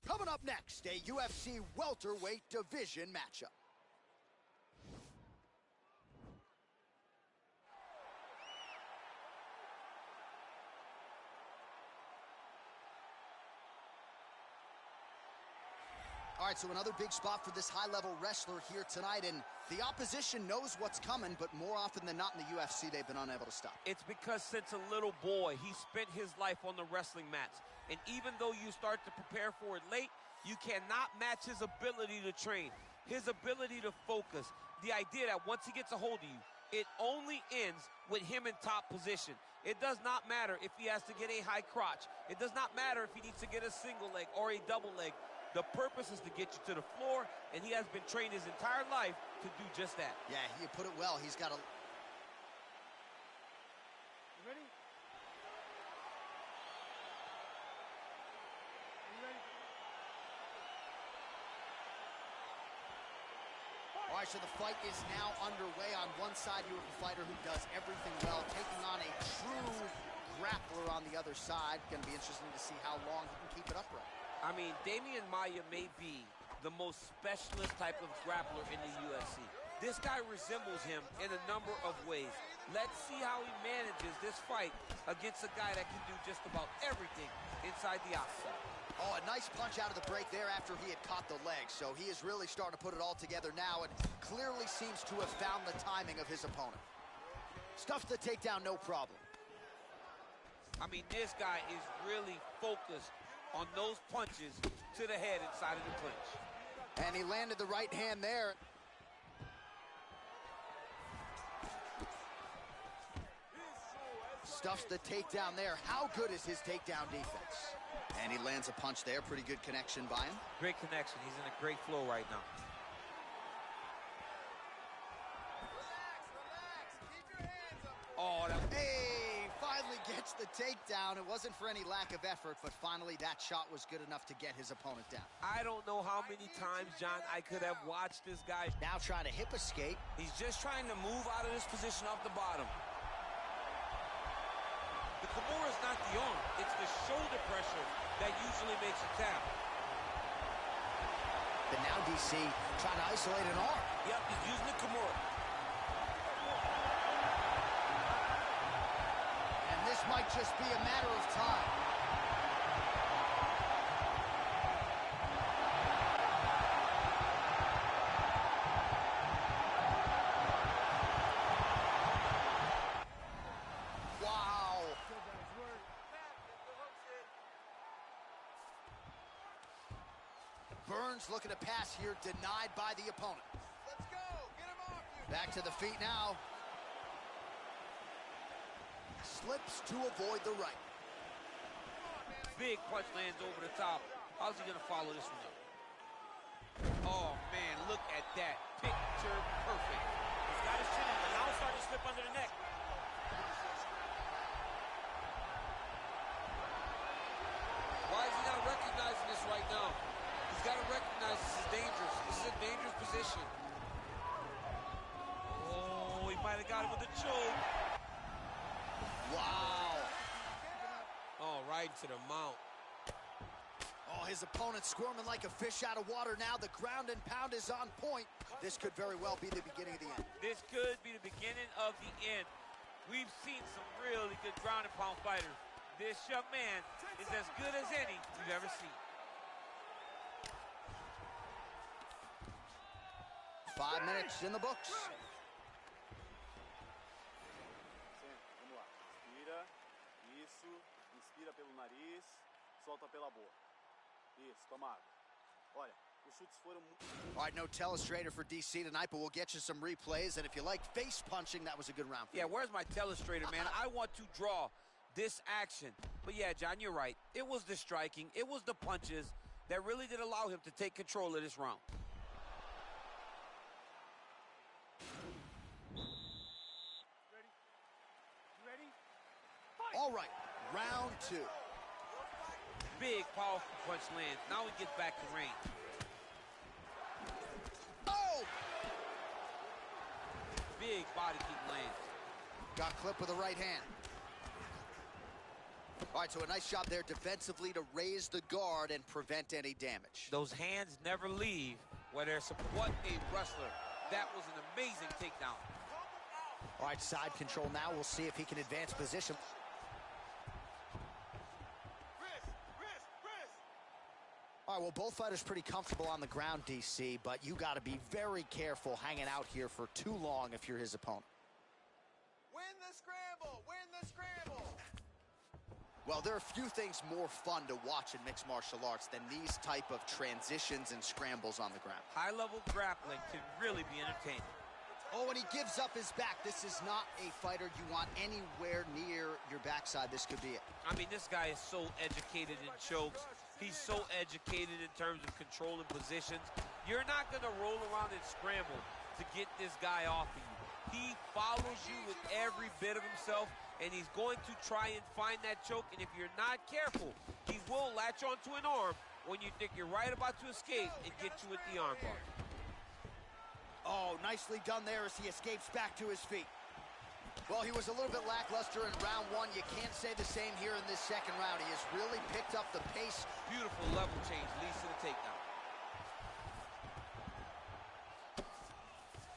Coming up next, a UFC welterweight division matchup. All right, so another big spot for this high-level wrestler here tonight, and the opposition knows what's coming, but more often than not in the UFC, they've been unable to stop. It's because since a little boy, he spent his life on the wrestling mats. And even though you start to prepare for it late, you cannot match his ability to train, his ability to focus. The idea that once he gets a hold of you, it only ends with him in top position. It does not matter if he has to get a high crotch. It does not matter if he needs to get a single leg or a double leg. The purpose is to get you to the floor, and he has been trained his entire life to do just that. Yeah, you put it well. He's got a... You ready? You ready? All right, so the fight is now underway. On one side, you have a fighter who does everything well, taking on a true grappler on the other side. Going to be interesting to see how long he can keep it upright. I mean, Damian Maia may be the most specialist type of grappler in the UFC. This guy resembles him in a number of ways. Let's see how he manages this fight against a guy that can do just about everything inside the octagon. Oh, a nice punch out of the break there after he had caught the leg. So he is really starting to put it all together now and clearly seems to have found the timing of his opponent. Stuffed the takedown, no problem. I mean, this guy is really focused on those punches to the head inside of the clinch. And he landed the right hand there. Stuffs the takedown there. How good is his takedown defense? And he lands a punch there. Pretty good connection by him. Great connection. He's in a great flow right now. Relax. Keep your hands up. Oh, hey, finally gets the takedown. It wasn't for any lack of effort, but finally that shot was good enough to get his opponent down. I don't know how many times, John, I could have watched this guy. Now trying to hip escape. He's just trying to move out of this position off the bottom. The Kimura is not the arm. It's the shoulder pressure that usually makes you tap. But now DC trying to isolate an arm. Yep, he's using the Kimura. And this might just be a matter of time. Burns looking to pass here, denied by the opponent. Let's go. Get him off you. Back to the feet now. Slips to avoid the right. Big punch lands over the top. How's he going to follow this one up? Oh, man, look at that. Picture perfect. He's got his chin in, but now it's starting to slip under the neck. Why is he not recognizing this right now? He's got to recognize this is dangerous. This is a dangerous position. Oh, he might have got him with a choke. Wow. Oh, right into the mount. Oh, his opponent squirming like a fish out of water now. The ground and pound is on point. This could very well be the beginning of the end. This could be the beginning of the end. We've seen some really good ground and pound fighters. This young man is as good as any you've ever seen. 5 minutes in the books. Vamos lá. Inspira. Isso. Inspira pelo nariz. Solta pela boca. Isso. Toma água. Olha, os chutes foram muito... All right, no telestrator for DC tonight, but we'll get you some replays. And if you like face punching, that was a good round for you. Yeah, where's my telestrator, man? I want to draw this action. But yeah, John, you're right. It was the striking. It was the punches that really did allow him to take control of this round. Ready? You ready? All right, round two. Big, powerful punch lands. Now he gets back to range. Oh! Big body kick lands. Got clipped with the right hand. All right, so a nice job there defensively to raise the guard and prevent any damage. Those hands never leave where they're supposed. What a wrestler. That was an amazing takedown. All right, side control now. We'll see if he can advance position. All right, well, both fighters pretty comfortable on the ground, DC, but you got to be very careful hanging out here for too long if you're his opponent. Win the scramble! Win the scramble! Well, there are few things more fun to watch in mixed martial arts than these type of transitions and scrambles on the ground. High-level grappling can really be entertaining. Oh, and he gives up his back. This is not a fighter you want anywhere near your backside. This could be it. I mean, this guy is so educated in chokes. He's so educated in terms of controlling positions. You're not going to roll around and scramble to get this guy off of you. He follows you with every bit of himself, and he's going to try and find that choke. And if you're not careful, he will latch onto an arm when you think you're right about to escape and get you with the arm bar. Oh, nicely done there as he escapes back to his feet. Well, he was a little bit lackluster in round one. You can't say the same here in this second round. He has really picked up the pace. Beautiful level change leads to the takedown.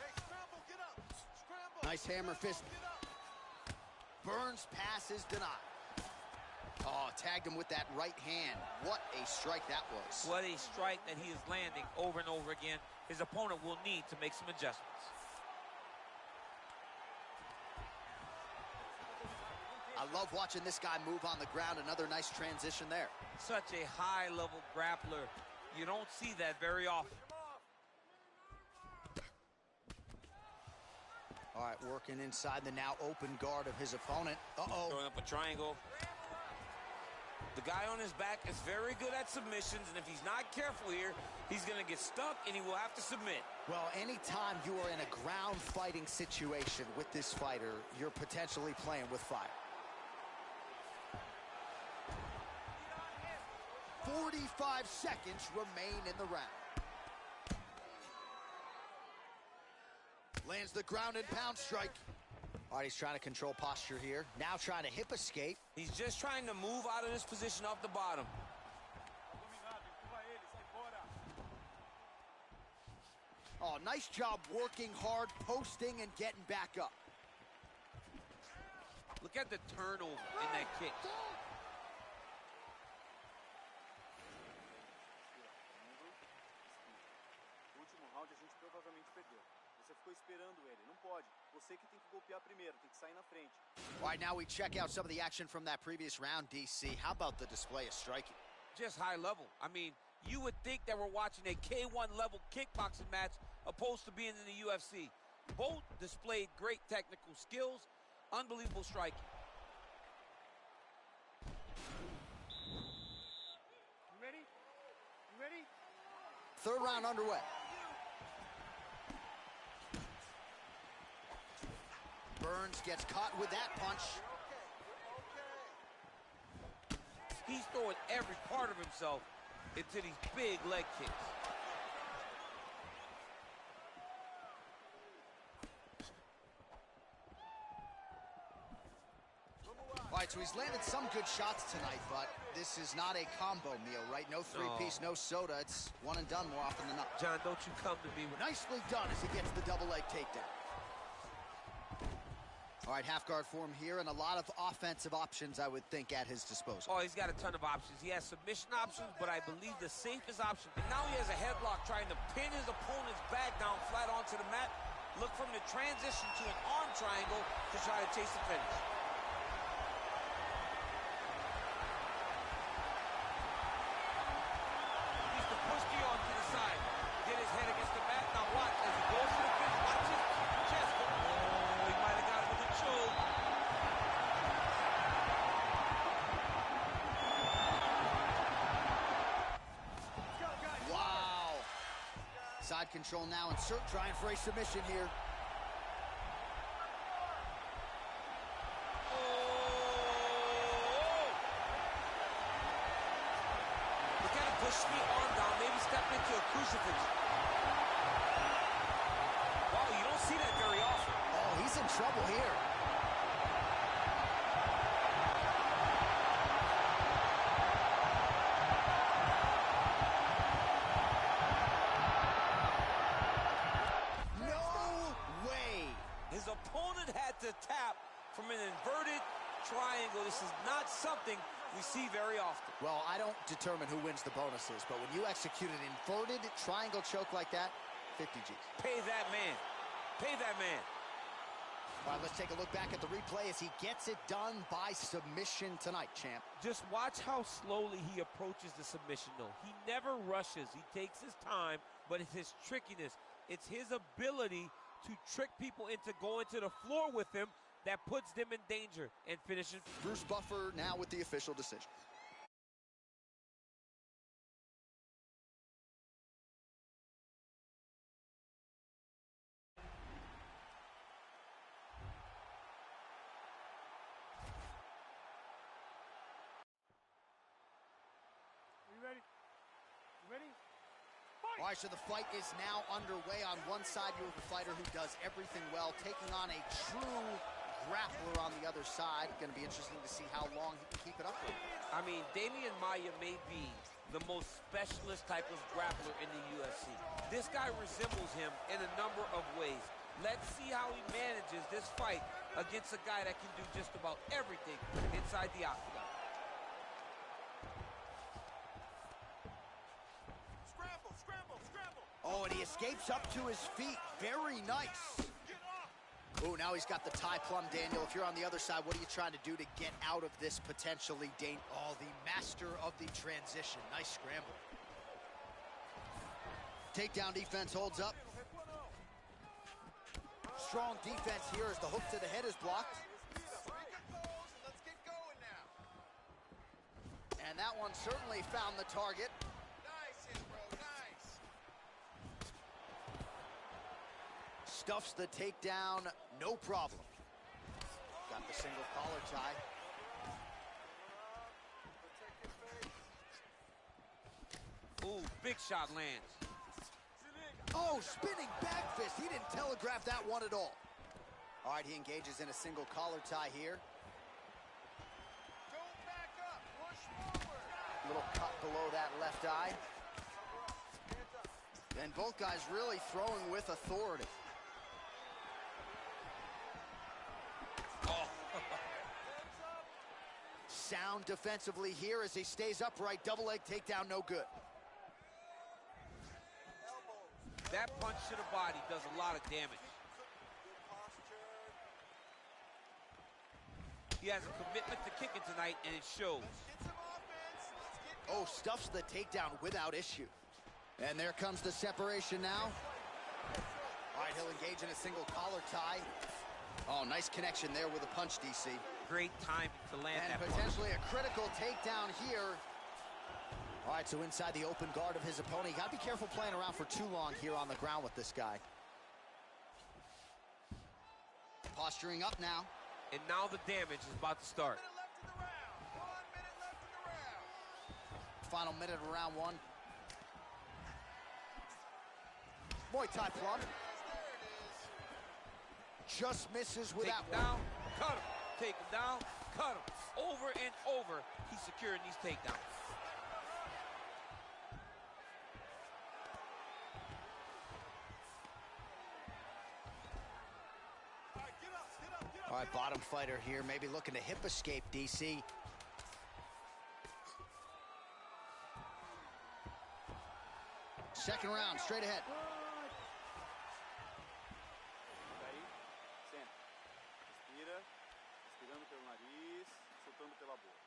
Hey, scramble, get up! Scramble! Nice hammer fist. Burns pass is denied. Oh, tagged him with that right hand. What a strike that was. What a strike that he is landing over and over again. His opponent will need to make some adjustments. I love watching this guy move on the ground. Another nice transition there. Such a high-level grappler. You don't see that very often. All right, working inside the now open guard of his opponent. Uh-oh. Throwing up a triangle. The guy on his back is very good at submissions, and if he's not careful here, he's going to get stuck, and he will have to submit. Well, anytime you are in a ground fighting situation with this fighter, you're potentially playing with fire. 45 seconds remain in the round. Lands the ground and pound strike. All right, he's trying to control posture here. Now trying to hip escape. He's just trying to move out of this position off the bottom. Oh, nice job working hard, posting, and getting back up. Look at the turnover in that kick. No último round a gente provavelmente perdeu. Você ficou esperando ele. Não pode. Você que tem que golpear primeiro, tem que sair na frente. All right, now we check out some of the action from that previous round, DC. How about the display of striking? Just high level. I mean, you would think that we're watching a K1 level kickboxing match opposed to being in the UFC. Both displayed great technical skills, unbelievable striking. You ready? You ready? Third round underway. Burns gets caught with that punch. He's throwing every part of himself into these big leg kicks. All right, so he's landed some good shots tonight, but this is not a combo meal, right? No three-piece, no soda. It's one and done more often than not. John, don't you come to me with... Nicely done as he gets the double leg takedown. All right, half guard form here, and a lot of offensive options, I would think, at his disposal. Oh, he's got a ton of options. He has submission options, but I believe the safest option. And now he has a headlock trying to pin his opponent's back down flat onto the mat. Look from the transition to an arm triangle to try to chase the finish. He's to push the arm to the side. Get his head against the mat. Now watch as he goes to the finish. Watch his chest go. Oh, he might have got him with a choke. Wow. Side control now, insert trying for a submission here. Look at him push the arm down, maybe step into a crucifix. Wow, you don't see that very often. Oh, he's in trouble here. opponent had to tap from an inverted triangle. This is not something we see very often. Well, I don't determine who wins the bonuses, but when you execute an inverted triangle choke like that, 50 G's. Pay that man. Pay that man. All right, let's take a look back at the replay as he gets it done by submission tonight, champ. Just watch how slowly he approaches the submission, though. He never rushes. He takes his time, but it's his trickiness. It's his ability to trick people into going to the floor with him that puts them in danger and finishes. Bruce Buffer now with the official decision. All right, so the fight is now underway. On one side, you have a fighter who does everything well, taking on a true grappler on the other side. Going to be interesting to see how long he can keep it up for. I mean, Damian Maia may be the most specialist type of grappler in the UFC. This guy resembles him in a number of ways. Let's see how he manages this fight against a guy that can do just about everything inside the octagon. Oh, and he escapes up to his feet. Very nice. Oh, now he's got the tie plum, Daniel. If you're on the other side, what are you trying to do to get out of this potentially dangerous? Oh, the master of the transition. Nice scramble. Takedown defense holds up. Strong defense here as the hook to the head is blocked. And that one certainly found the target. Stuffs the takedown, no problem. Got the single collar tie. Ooh, big shot lands. Oh, spinning back fist. He didn't telegraph that one at all. All right, he engages in a single collar tie here. Don't back up. Push forward. Little cut below that left eye. And both guys really throwing with authority. Sound defensively here as he stays upright. Double leg takedown, no good. That punch to the body does a lot of damage. He has a commitment to kicking tonight, and it shows. Oh, stuffs the takedown without issue. And there comes the separation now. All right, he'll engage in a single collar tie. Oh, nice connection there with a punch, DC. Great time to land and that punch. Potentially a critical takedown here. All right, so inside the open guard of his opponent. You got to be careful playing around for too long here on the ground with this guy. Posturing up now. And now the damage is about to start. 1 minute left in the round. Final minute of round one. Muay Thai plum. Just misses with that one. Take him down, cut him. Take him down, cut him. Over and over, he's securing these takedowns. All right, bottom fighter here, maybe looking to hip escape, DC. Second round, straight ahead. Aí, senta. Respira. Respirando pelo nariz, soltando pela boca.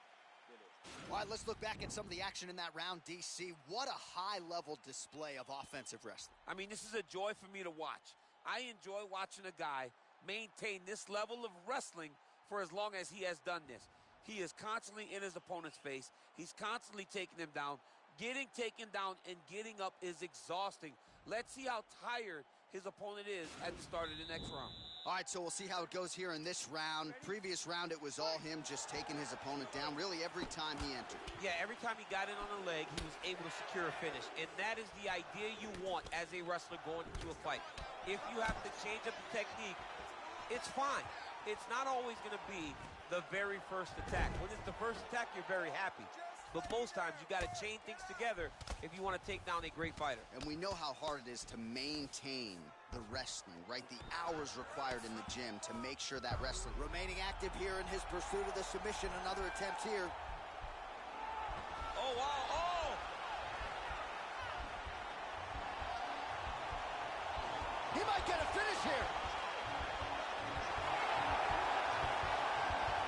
Beleza. All right, let's look back at some of the action in that round, DC. What a high-level display of offensive wrestling. I mean, this is a joy for me to watch. I enjoy watching a guy maintain this level of wrestling for as long as he has done this. He is constantly in his opponent's face. He's constantly taking him down. Getting taken down and getting up is exhausting. Let's see how tired his opponent is at the start of the next round. All right, so we'll see how it goes here in this round. Previous round, it was all him just taking his opponent down really every time he entered. Yeah, every time he got in on the leg, he was able to secure a finish. And that is the idea you want as a wrestler going into a fight. If you have to change up the technique, it's fine. It's not always going to be the very first attack. When it's the first attack, you're very happy. But most times, you got to chain things together if you want to take down a great fighter. And we know how hard it is to maintain the wrestling, right? The hours required in the gym to make sure that wrestling. Remaining active here in his pursuit of the submission. Another attempt here. Oh, wow. Oh! He might get a finish here.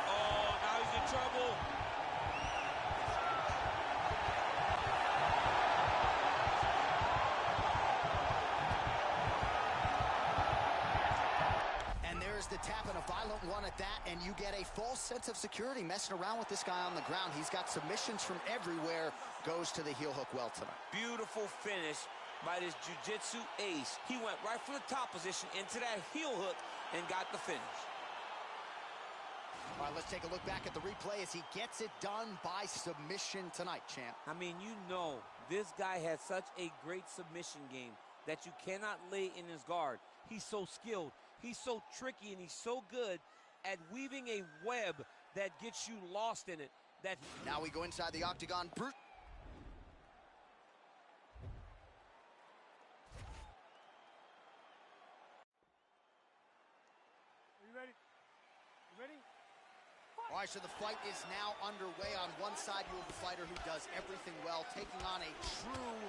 Oh, now he's in trouble. The tap and a violent one at that, and you get a false sense of security messing around with this guy on the ground. He's got submissions from everywhere. Goes to the heel hook well tonight. Beautiful finish by this jiu-jitsu ace. He went right from the top position into that heel hook and got the finish. All right, let's take a look back at the replay as he gets it done by submission tonight, champ. I mean, you know, this guy has such a great submission game that you cannot lay in his guard. He's so skilled. He's so tricky, and he's so good at weaving a web that gets you lost in it. Now we go inside the octagon. Are you ready? You ready? All right, so the fight is now underway. On one side, you have a fighter who does everything well, taking on a true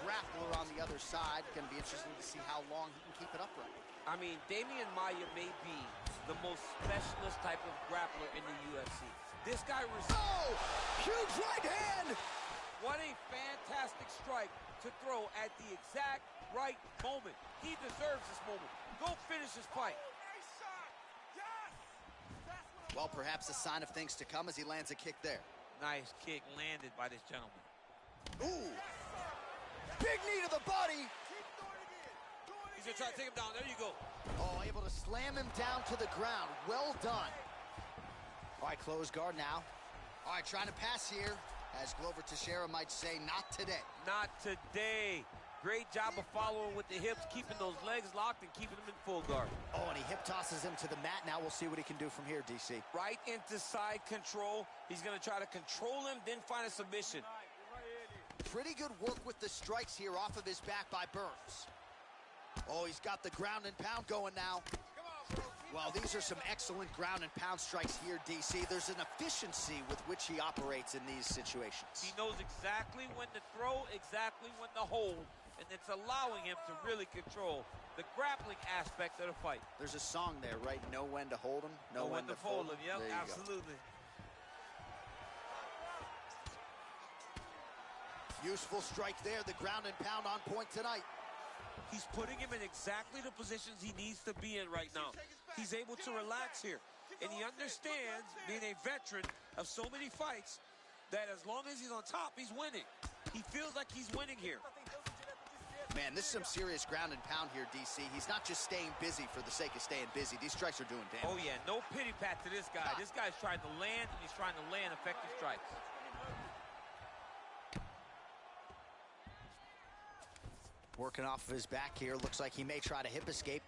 grappler on the other side. Going to be interesting to see how long he can keep it upright. I mean, Damian Maia may be the most specialist type of grappler in the UFC. This guy Oh! Huge right hand! What a fantastic strike to throw at the exact right moment. He deserves this moment. Go finish this fight. Nice shot. Yes. Well, perhaps a sign of things to come as he lands a kick there. Nice kick landed by this gentleman. Ooh! Big knee to the body! He's gonna try to take him down. There you go. Oh, able to slam him down to the ground. Well done. All right, close guard now. All right, trying to pass here. As Glover Teixeira might say, not today. Not today. Great job of following with the hips, keeping those legs locked and keeping them in full guard. Oh, and he hip tosses him to the mat. Now we'll see what he can do from here, DC. Right into side control. He's gonna try to control him, then find a submission. Pretty good work with the strikes here off of his back by Burns. Oh, he's got the ground and pound going now. Well, these are some excellent ground and pound strikes here, DC. There's an efficiency with which he operates in these situations. He knows exactly when to throw, exactly when to hold, and it's allowing him to really control the grappling aspect of the fight. There's a song there, right? Know when to hold him, know when to fold him. Yep, absolutely. Useful strike there, the ground and pound on point tonight. He's putting him in exactly the positions he needs to be in right now. He's able to relax here. And he understands, being a veteran of so many fights, that as long as he's on top, he's winning. He feels like he's winning here. Man, this is some serious ground and pound here, DC. He's not just staying busy for the sake of staying busy. These strikes are doing damage. Oh, yeah, no pity pat to this guy. This guy's trying to land, and he's trying to land effective strikes. Working off of his back here. Looks like he may try to hip escape.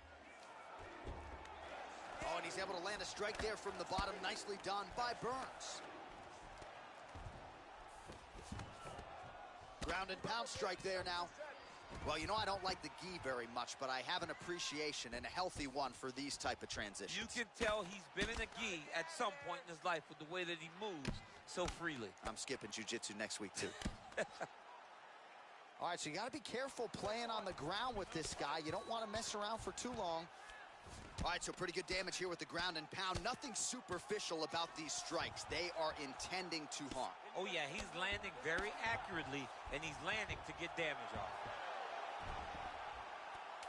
Oh, and he's able to land a strike there from the bottom. Nicely done by Burns. Ground and pound strike there now. Well, you know, I don't like the gi very much, but I have an appreciation and a healthy one for these type of transitions. You can tell he's been in a gi at some point in his life with the way that he moves so freely. I'm skipping jiu-jitsu next week, too. All right, so you got to be careful playing on the ground with this guy. You don't want to mess around for too long. All right, so pretty good damage here with the ground and pound. Nothing superficial about these strikes. They are intending to harm. Oh, yeah, he's landing very accurately, and he's landing to get damage off.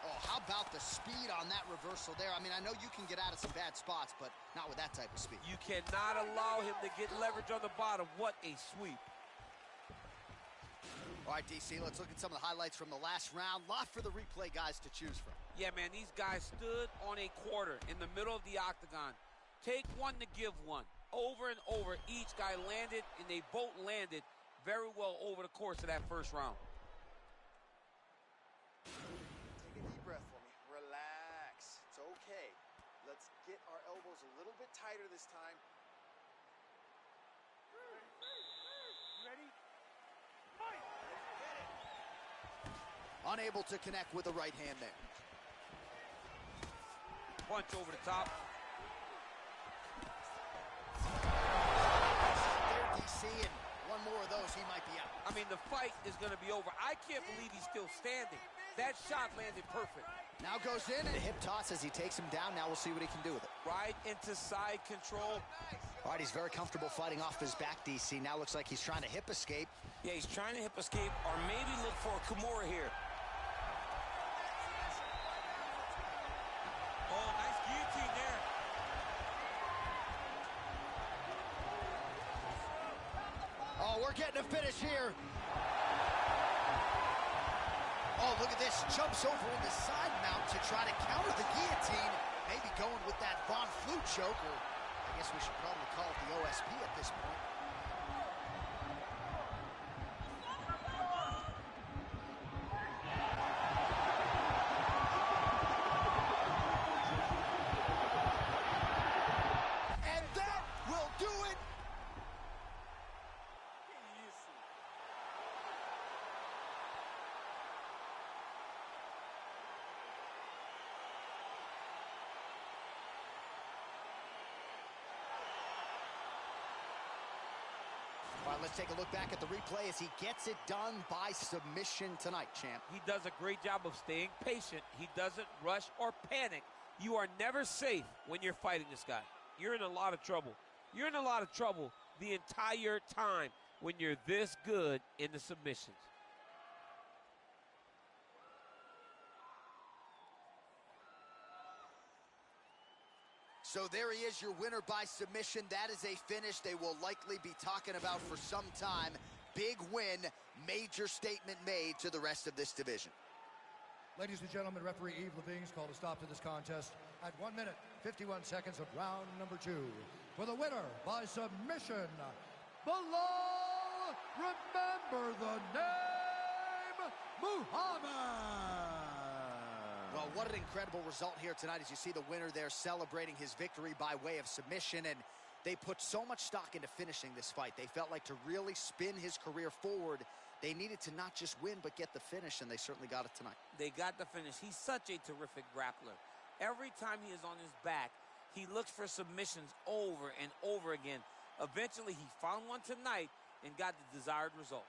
Oh, how about the speed on that reversal there? I mean, I know you can get out of some bad spots, but not with that type of speed. You cannot allow him to get leverage on the bottom. What a sweep. All right, DC, let's look at some of the highlights from the last round. Lot for the replay guys to choose from. Yeah, man, these guys stood on a quarter in the middle of the octagon. Take one to give one. Over and over, each guy landed, and they both landed very well over the course of that first round. Take a deep breath for me. Relax. It's okay. Let's get our elbows a little bit tighter this time. You ready? Fight! Unable to connect with the right hand there. punch over the top. There, DC, and one more of those, he might be out. I mean, the fight is going to be over. I can't believe he's still standing. That shot landed perfect. Now goes in and a hip toss as he takes him down. Now we'll see what he can do with it. Right into side control. All right, he's very comfortable fighting off his back, DC. Now looks like he's trying to hip escape. Yeah, he's trying to hip escape or maybe look for a Kimura here. Oh, nice guillotine there. Oh, we're getting a finish here. Oh, look at this. Jumps over in the side mount to try to counter the guillotine. Maybe going with that Von Flue choke, or I guess we should probably call it the OSP at this point. And that will do it. Que isso? All right, let's take a look back at the replay as he gets it done by submission tonight, champ. He does a great job of staying patient. He doesn't rush or panic. You are never safe when you're fighting this guy. You're in a lot of trouble. You're in a lot of trouble the entire time when you're this good in the submissions. So there he is, your winner by submission. That is a finish they will likely be talking about for some time. Big win, major statement made to the rest of this division. Ladies and gentlemen, referee Yves Leving's called a stop to this contest at 1 minute, 51 seconds of round number 2. For the winner by submission, Belal, remember the name, Muhammad. Well, what an incredible result here tonight as you see the winner there celebrating his victory by way of submission, and they put so much stock into finishing this fight. They felt like to really spin his career forward, they needed to not just win but get the finish, and they certainly got it tonight. They got the finish. He's such a terrific grappler. Every time he is on his back, he looks for submissions over and over again. Eventually, he found one tonight and got the desired result.